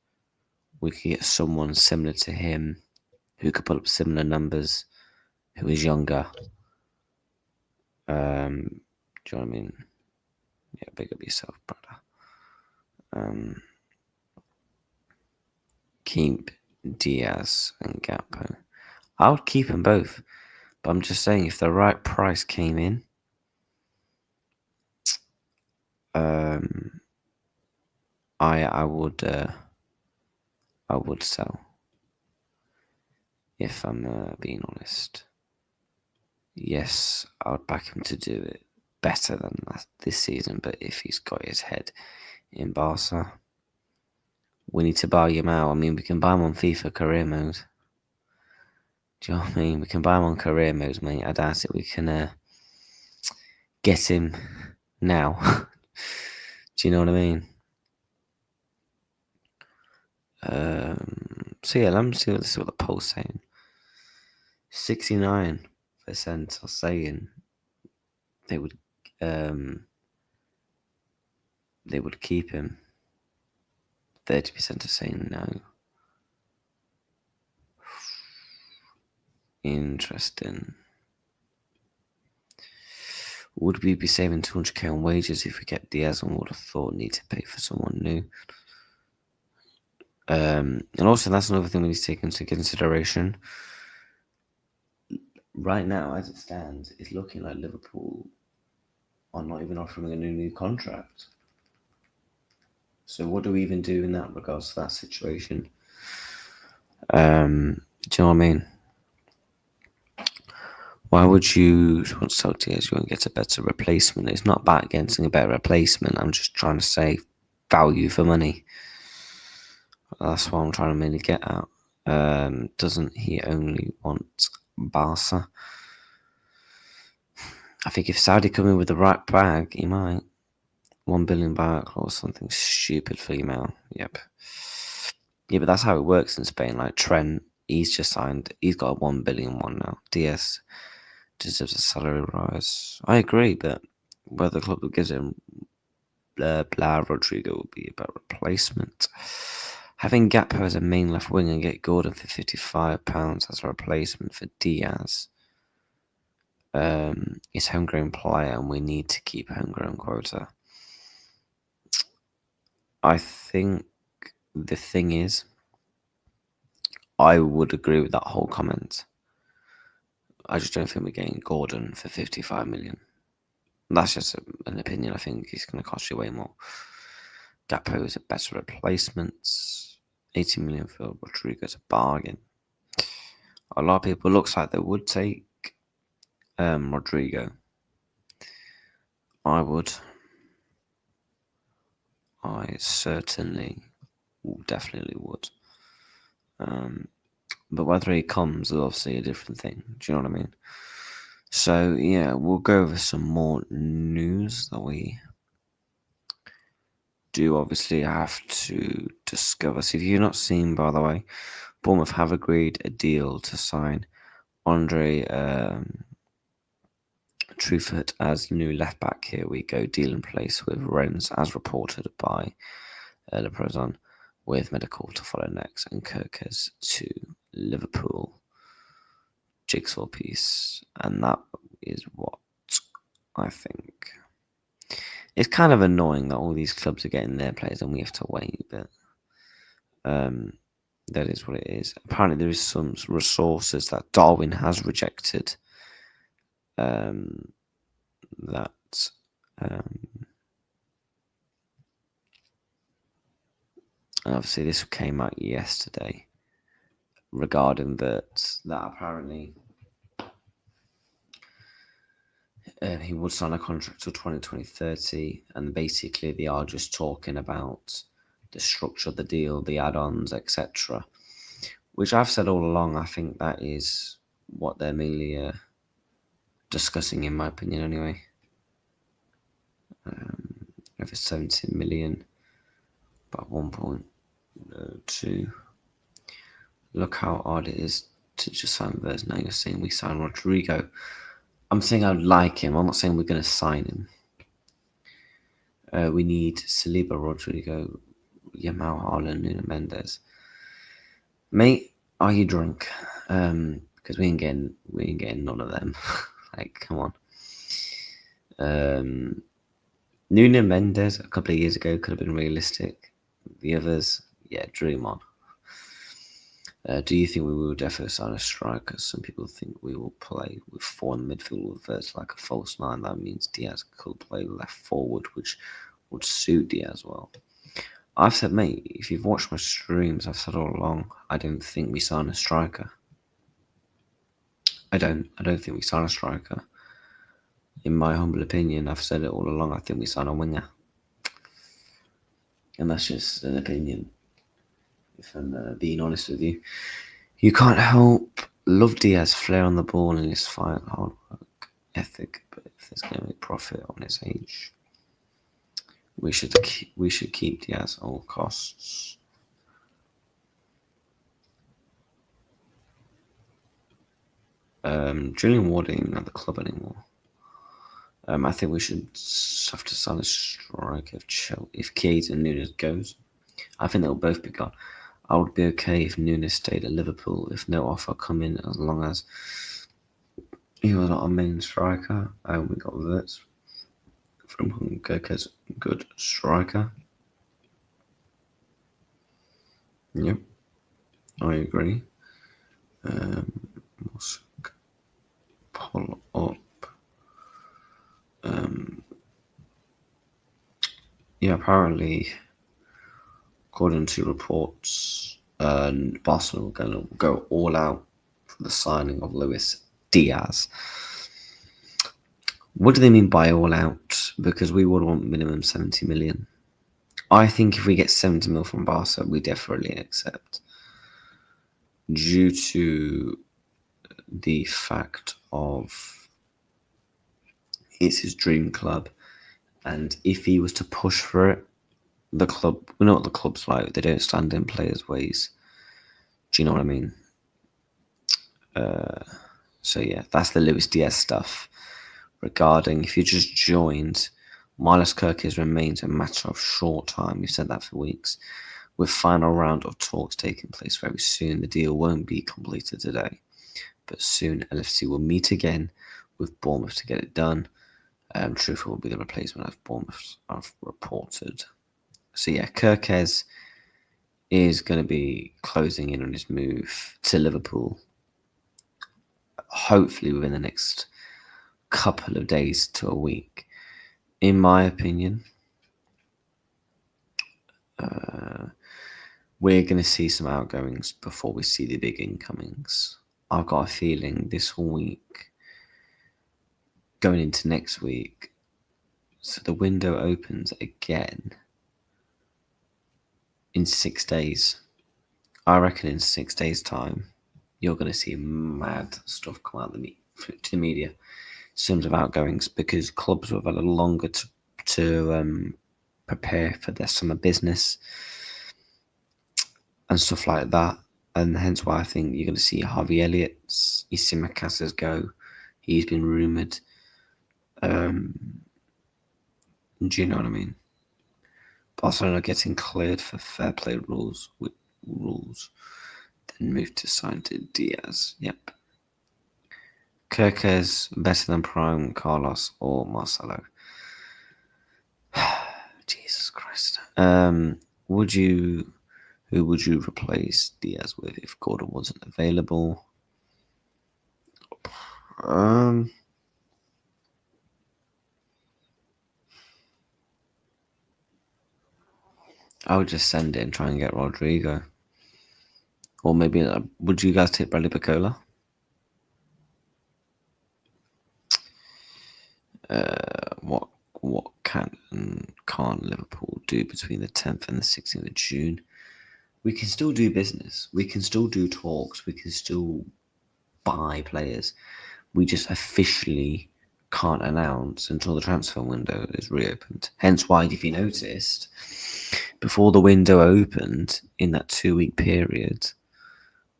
we could get someone similar to him who could put up similar numbers, who is younger. Do you know what I mean? Yeah, big up yourself, brother. Keep Diaz and Gakpo. I would keep them both, but I'm just saying, if the right price came in, I would sell. If I'm being honest, yes, I would back him to do it better than this season. But if he's got his head in Barca, we need to buy him out. I mean, we can buy him on FIFA career mode. Do you know what I mean? We can buy him on career modes, mate. I doubt it. We can get him now. Do you know what I mean? So yeah, let me see what the poll's saying. 69% are saying they would keep him. 30% are saying no. Interesting. Would we be saving 200k on wages if we get Diaz and would have thought need to pay for someone new? And also, that's another thing we need to take into consideration. Right now, as it stands, it's looking like Liverpool are not even offering a new contract. So what do we even do in that regards to that situation? Do you know what I mean? Why would you want to sell Diaz? You won't get a better replacement. It's not about getting a better replacement. I'm just trying to say value for money. That's what I'm trying to mainly get at. Doesn't he only want Barca? I think if Saudi come in with the right bag, he might. 1 billion back or something stupid for email. Yep. Yeah, but that's how it works in Spain. Like Trent, he's just signed. He's got a 1 billion one now. Diaz deserves a salary rise. I agree, but whether the club gives him Rodrigo will be about replacement. Having Gakpo as a main left wing and get Gordon for £55 as a replacement for Diaz is homegrown player, and we need to keep homegrown quota. I think the thing is, I would agree with that whole comment. I just don't think we're getting Gordon for 55 million. That's just an opinion. I think he's going to cost you way more. Gakpo is a better replacement. 80 million for Rodrigo's a bargain. A lot of people looks like they would take Rodrigo. I would. I certainly definitely would. But whether he comes is obviously a different thing. Do you know what I mean? So yeah, we'll go over some more news that we do obviously have to discover. So if you've not seen, by the way, Bournemouth have agreed a deal to sign Andre Truffert as new left back. Here we go, deal in place with Rennes, as reported by Le Preseason, with medical to follow next, and Kerkez to Liverpool. Jigsaw piece, and that is what I think. It's kind of annoying that all these clubs are getting their players and we have to wait, but that is what it is. Apparently, there is some resources that Darwin has rejected. Obviously, this came out yesterday regarding that apparently he would sign a contract till 2030, and basically they are just talking about the structure of the deal, the add-ons, etc. Which I've said all along, I think that is what they're mainly discussing, in my opinion, anyway. Over 17 million, about 1.2. Look how odd it is to just sign Wirtz. Now you're saying we sign Rodrigo. I'm saying I would like him. I'm not saying we're going to sign him. We need Saliba, Rodrigo, Yamal, Haaland, Nuno Mendes. Mate, are you drunk? Because we ain't getting none of them. Like, come on. Nuno Mendes a couple of years ago could have been realistic. The others, yeah, dream on. Do you think we will definitely sign a striker? Some people think we will play with 4 in the midfield with Wirtz like a false 9. That means Diaz could play left forward, which would suit Diaz well. I've said, mate, if you've watched my streams, I've said all along, I don't think we sign a striker. I don't think we sign a striker. In my humble opinion, I've said it all along, I think we sign a winger. And that's just an opinion. If I'm being honest with you. You can't help love Diaz, flair on the ball and his fight, hard work ethic, but if there's going to be profit on his age, we should keep Diaz at all costs. Julian Ward ain't at the club anymore. I think we should have to sign a striker if Kerkez and Nunez goes. I think they'll both be gone. I would be okay if Nunez stayed at Liverpool if no offer come in, as long as he was not a main striker. We got Wirtz from Kerkez, good striker. Yep, I agree. Pull up. Yeah, apparently, according to reports, Barcelona are going to go all out for the signing of Luis Diaz. What do they mean by all out? Because we would want minimum 70 million. I think if we get 70 mil from Barca, we definitely accept. Due to the fact of it's his dream club, and if he was to push for it, the club, we know what the club's like, they don't stand in players' ways. Do you know what I mean? So yeah, that's the Luis Diaz stuff. Regarding if you just joined, Milos Kerkez remains a matter of short time. We've said that for weeks. With final round of talks taking place very soon, the deal won't be completed today, but soon LFC will meet again with Bournemouth to get it done. Truthful will be the replacement of Bournemouth, I've reported. So yeah, Kerkez is going to be closing in on his move to Liverpool, hopefully within the next couple of days to a week. In my opinion, we're going to see some outgoings before we see the big incomings. I've got a feeling this week, going into next week, so the window opens again. in 6 days. I reckon in 6 days' time, you're going to see mad stuff come out to the media in terms of outgoings, because clubs will have a little longer to prepare for their summer business and stuff like that. And hence why I think you're going to see Harvey Elliott's, you see Macassa's go. He's been rumoured. Do you know what I mean? Barcelona getting cleared for fair play rules, then moved to sign to Diaz. Yep. Kerkez better than Prime, Carlos, or Marcelo. Jesus Christ. Who would you replace Diaz with if Gordon wasn't available? I would just send it and try and get Rodrigo. Or maybe, would you guys take Bradley Bacola? What can and can't Liverpool do between the 10th and the 16th of June? We can still do business. We can still do talks. We can still buy players. We just officially can't announce until the transfer window is reopened. Hence why, if you noticed, before the window opened, in that 2-week period,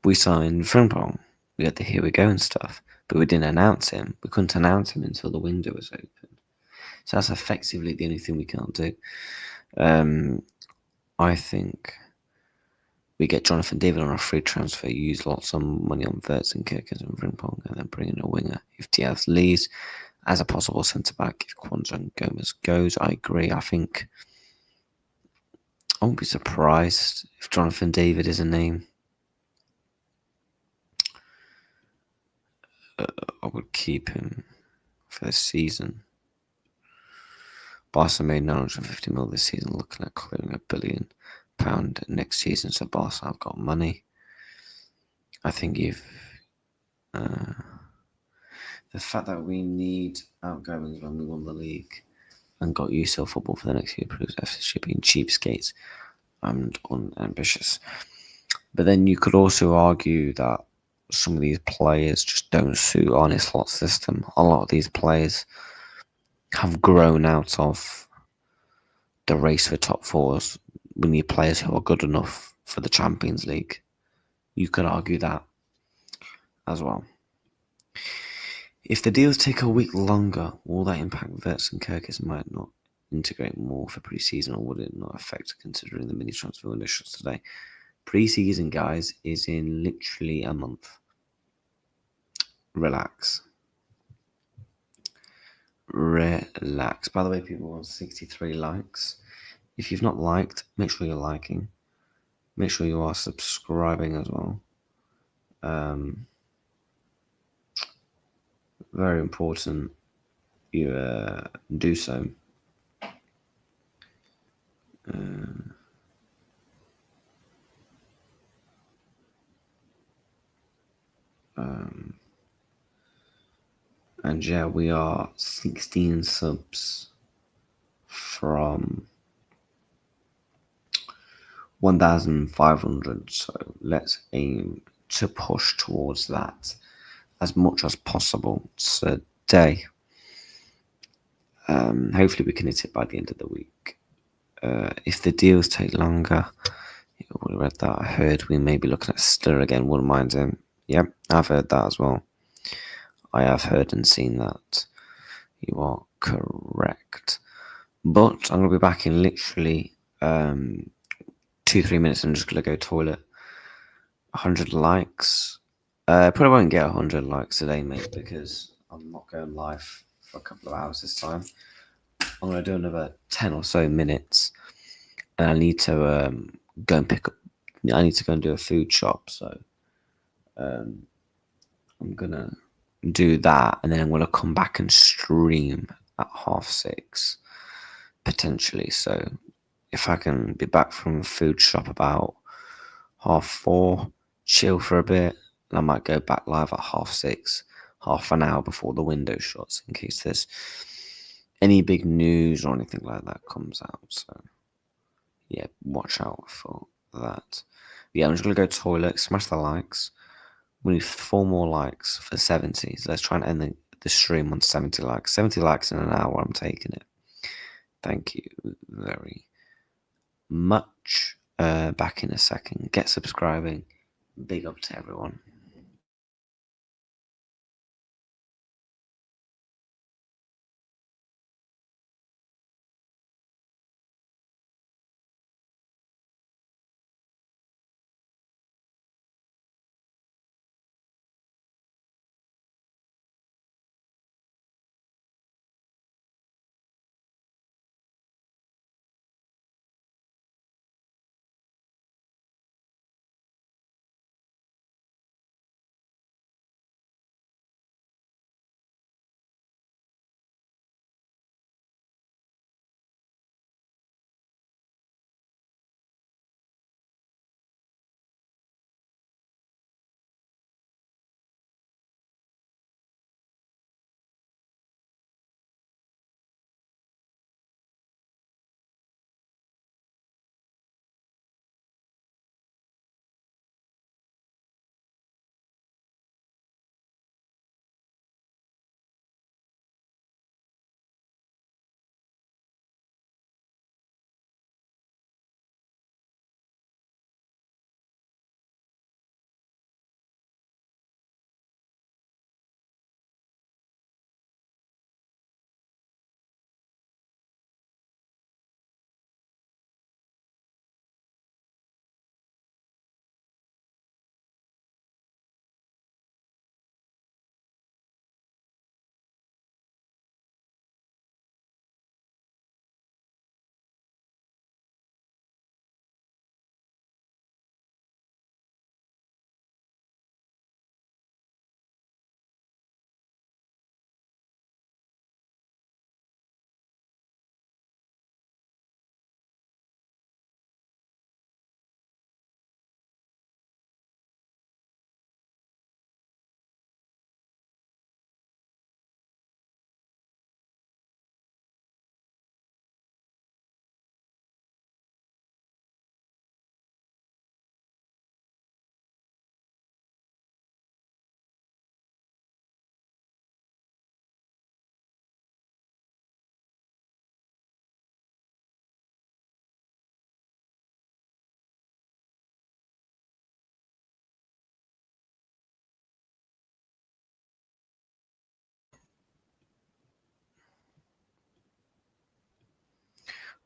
we signed Frimpong. We had the here we go and stuff, but we didn't announce him. We couldn't announce him until the window was open. So that's effectively the only thing we can't do. I think we get Jonathan David on a free transfer, use lots of money on Wirtz and Kerkez and Frimpong, and then bring in a winger if Diaz leaves as a possible centre-back. If Kwanzaa and Gomez goes, I agree. I think I won't be surprised if Jonathan David is a name. I would keep him for this season. Barca made 950 mil this season, looking at clearing £1 billion next season. So Barca have got money. I think if the fact that we need outgoings when we won the league and got UCL football for the next year proves FC being cheapskates and unambitious. But then you could also argue that some of these players just don't suit Arne Slot's system. A lot of these players have grown out of the race for top fours. We need players who are good enough for the Champions League. You could argue that as well. If the deals take a week longer, will that impact Wirtz and Kerkez might not integrate more for pre-season, or would it not affect considering the mini transfer window shuts today? Pre-season, guys, is in literally a month. Relax. By the way, people want 63 likes. If you've not liked, make sure you're liking. Make sure you are subscribing as well. Very important you do so. And yeah, we are 16 subs from 1,500. So let's aim to push towards that as much as possible today. Hopefully we can hit it by the end of the week. If the deals take longer, you already read that. I heard we may be looking at Stir again. Wouldn't mind him. Yep, I've heard that as well. I have heard and seen that. You are correct. But I'm going to be back in literally 2-3 minutes. I'm just going to go toilet. 100 likes. Probably won't get 100 likes today, mate, because I'm not going live for a couple of hours this time. I'm going to do another 10 or so minutes. And I need to go and pick up. I need to go and do a food shop. So I'm going to do that, and then I'm going to come back and stream at 6:30 potentially. So if I can be back from the food shop about 4:30, chill for a bit, and I might go back live at 6:30, half an hour before the window shuts, in case there's any big news or anything like that comes out. So yeah, watch out for that. Yeah, I'm just gonna go toilet, smash the likes. We need 4 more likes for 70. So let's try and end the stream on 70 likes. 70 likes in an hour, I'm taking it. Thank you very much. Back in a second. Get subscribing. Big up to everyone.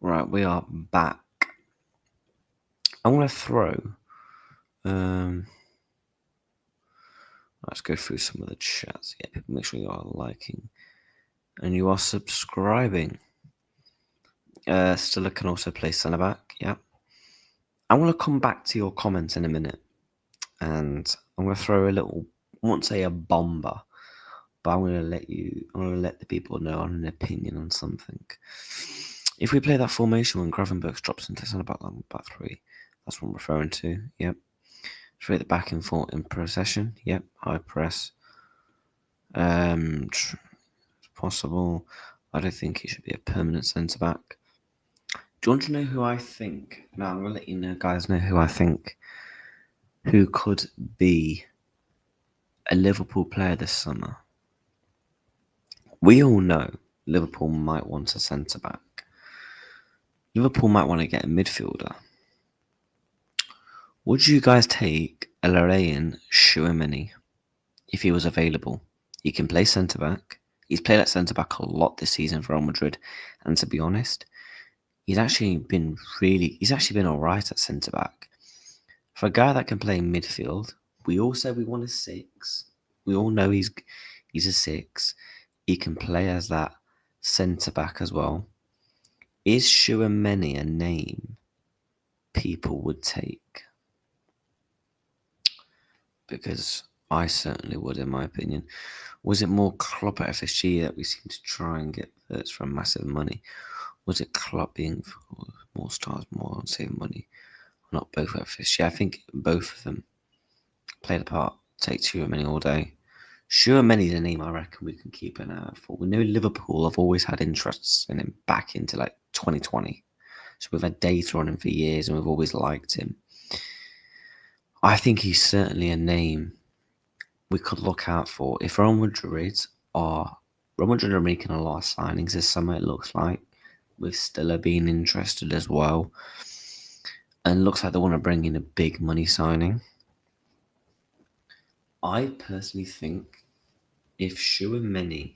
Right, we are back. I'm gonna throw. Let's go through some of the chats. Yeah, people, make sure you are liking and you are subscribing. Stiller can also play centre back. Yeah. I'm gonna come back to your comments in a minute, and I'm gonna throw a little. I won't say a bomber, but I'm gonna let the people know on an opinion on something. If we play that formation when Gravenberch drops into centre back line back 3, that's what I'm referring to. Yep. Straight the back and forth in procession. Yep. High press. It's possible. I don't think he should be a permanent centre back. Do you want to know who I think? Now I'm gonna let you guys know who I think who could be a Liverpool player this summer. We all know Liverpool might want a centre back. Liverpool might want to get a midfielder. Would you guys take Lorraine Chouameni if he was available? He can play centre back. He's played at centre back a lot this season for Real Madrid, and to be honest, he's actually been alright at centre back. For a guy that can play midfield, we all said we want a 6. We all know he's a 6. He can play as that centre back as well. Is Chouameni a name people would take? Because I certainly would, in my opinion. Was it more Klopp at FSG that we seem to try and get Wirtz for massive money? Was it Klopp being for more stars, more on saving money? Not both at FSG. I think both of them played a part. Take Chouameni all day. Chouameni's a name I reckon we can keep an eye out for. We know Liverpool have always had interests in him back into like 2020. So we've had data on him for years and we've always liked him. I think he's certainly a name we could look out for. If Real Madrid are making a lot of signings this summer, it looks like, with Stiller being interested as well. And it looks like they want to bring in a big money signing. I personally think if Tchouaméni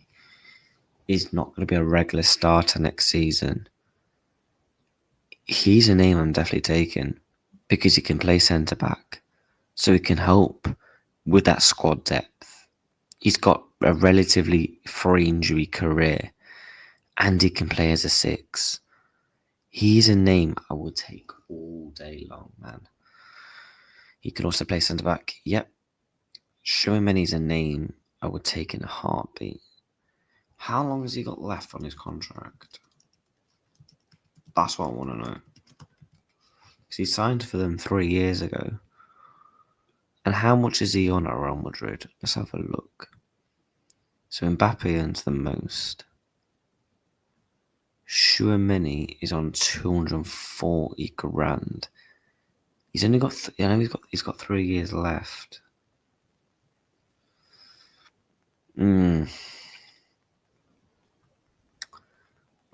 is not going to be a regular starter next season, he's a name I'm definitely taking because he can play centre-back. So he can help with that squad depth. He's got a relatively free injury career and he can play as a 6. He's a name I would take all day long, man. He can also play centre-back. Yep. Tchouaméni's a name I would take in a heartbeat. How long has he got left on his contract? That's what I want to know. Because he signed for them 3 years ago. And how much is he on at Real Madrid? Let's have a look. So Mbappe earns the most. Tchouaméni is on 240 grand. He's only got he's got 3 years left.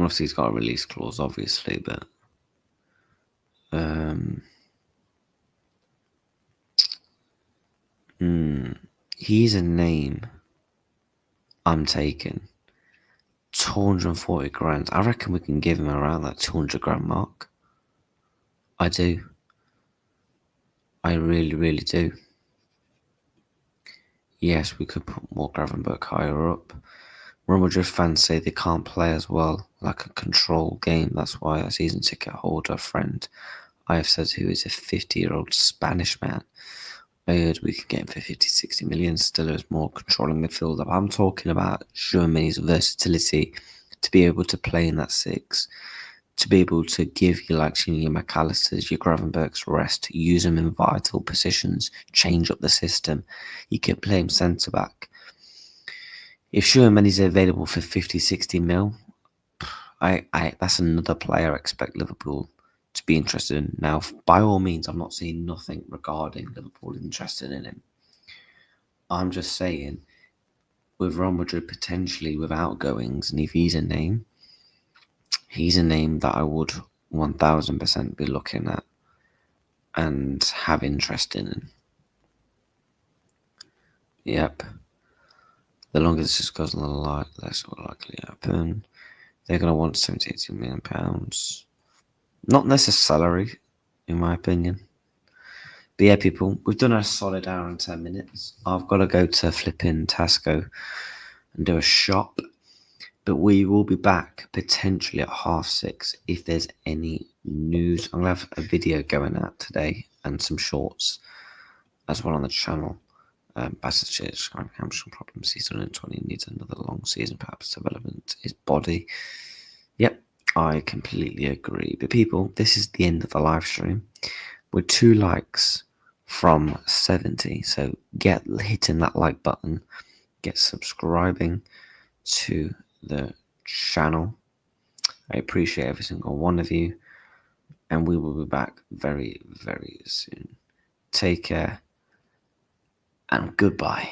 Obviously, he's got a release clause, obviously, but he's a name I'm taking. 240 grand. I reckon we can give him around that 200 grand mark. I do. I really, really do. Yes, we could put more Gravenberch higher up. Real Madrid fans say they can't play as well, like a control game. That's why a season ticket holder friend I have said, who is a 50-year-old Spanish man, I heard we could get him for 50, 60 million. Still is more controlling midfielder. I'm talking about Tchouaméni's versatility to be able to play in that 6, to be able to give you like your McAllisters, your Gravenberchs rest, use them in vital positions, change up the system. You can play him centre back. If Tchouaméni's available for 50, 60 mil, that's another player I expect Liverpool to be interested in. Now, by all means, I'm not saying nothing regarding Liverpool interested in him. I'm just saying, with Real Madrid potentially with outgoings, and if he's a name that I would 1000% be looking at and have interest in. Yep. The longer this just goes on, the less will likely happen. They're going to want 70, 80 million pounds. Not necessarily, in my opinion. But yeah, people, we've done a solid hour and 10 minutes. I've got to go to flipping Tesco and do a shop. But we will be back potentially at 6:30 if there's any news. I'm going to have a video going out today and some shorts as well on the channel. Passage hamstring problems. He's 120, needs another long season, perhaps development his body. Yep, I completely agree. But people, this is the end of the live stream. We're 2 likes from 70. So get hitting that like button. Get subscribing to the channel. I appreciate every single one of you. And we will be back very, very soon. Take care. And goodbye.